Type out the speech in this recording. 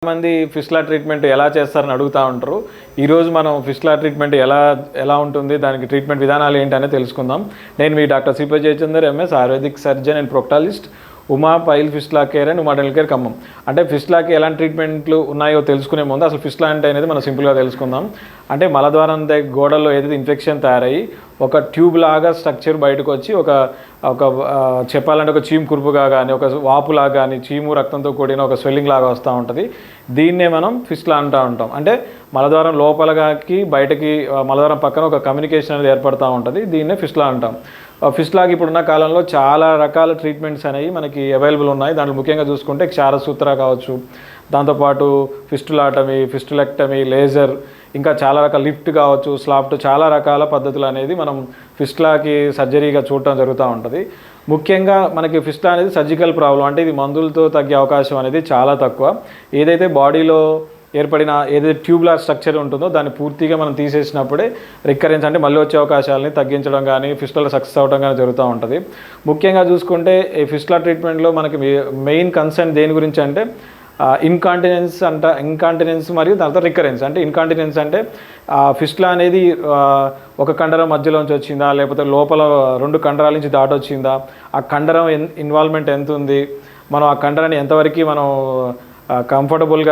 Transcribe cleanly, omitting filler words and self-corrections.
మంది fistula treatment ఎలా చేస్తారని అడుగుతూ ఉంటారు. ఈరోజు మనం ఫిస్టులా ట్రీట్మెంట్ ఎలా ఉంటుంది, దానికి ట్రీట్మెంట్ విధానాలు ఏంటనే తెలుసుకుందాం. నేను మీ doctor CP Jayachandar, MS Ayurvedic surgeon and proctologist, Uma pile fistula care and Uma dental care Khammam. అంటే ఫిస్టులాకి ఎలాంటి ట్రీట్మెంట్లు ఉన్నాయో తెలుసుకునే ముందు అసలు ఫిస్టులా అంటే అనేది మనం సింపుల్గా తెలుసుకుందాం. అంటే మలద్వారం గోడల్లో ఏదైతే ఇన్ఫెక్షన్ తయారయ్యి ఒక ట్యూబ్ లాగా స్ట్రక్చర్ బయటకు వచ్చి ఒక చెప్పాలంటే ఒక చీము కురుపుగా కానీ, ఒక వాపులాగా కానీ, చీము రక్తంతో కూడిన ఒక స్వెల్లింగ్ లాగా వస్తూ ఉంటుంది. దీన్నే మనం ఫిస్టులా అంటూ ఉంటాం. అంటే మలద్వారం లోపలకి బయటకి మలద్వారం పక్కన ఒక కమ్యూనికేషన్ అనేది ఏర్పడుతూ ఉంటుంది. దీన్నే ఫిస్టులా అంటాం. ఫిస్టులాకి ఇప్పుడున్న కాలంలో చాలా రకాల ట్రీట్మెంట్స్ అనేవి మనకి అవైలబుల్ ఉన్నాయి. దాంట్లో ముఖ్యంగా చూసుకుంటే క్షారసూత్ర కావచ్చు, దాంతోపాటు ఫిస్టులాటమీ, ఫిస్టులెక్టమీ, లేజర్, ఇంకా చాలా రకాల లిఫ్ట్ కావచ్చు, స్లాఫ్ట్, చాలా రకాల పద్ధతులు అనేది మనం ఫిస్టులాకి సర్జరీగా చూడటం జరుగుతూ ఉంటుంది. ముఖ్యంగా మనకి ఫిస్టులా అనేది సర్జికల్ ప్రాబ్లం. అంటే ఇది మందులతో తగ్గే అవకాశం అనేది చాలా తక్కువ. ఏదైతే బాడీలో ఏర్పడిన ఏదైతే ట్యూబ్లార్ స్ట్రక్చర్ ఉంటుందో దాన్ని పూర్తిగా మనం తీసేసినప్పుడే రికరెన్స్ అంటే మళ్ళీ వచ్చే అవకాశాలని తగ్గించడం కానీ, ఫిస్టులా సక్సెస్ అవ్వడం కానీ జరుగుతూ ఉంటుంది. ముఖ్యంగా చూసుకుంటే ఈ ఫిస్టులా ట్రీట్మెంట్లో మనకి మెయిన్ కన్సర్న్ దేని గురించి అంటే ఇన్కాంటినెన్స్ మరియు దాంతో రికరెన్స్. అంటే ఇన్కాంటినెన్స్ అంటే ఫిస్టులా అనేది ఒక కండరం మధ్యలోంచి వచ్చిందా, లేకపోతే లోపల 2 కండరాల నుంచి దాటొచ్చిందా, ఆ కండరం ఇన్వాల్వ్మెంట్ ఎంత ఉంది, మనం ఆ కండరాన్ని ఎంతవరకు మనం కంఫర్టబుల్గా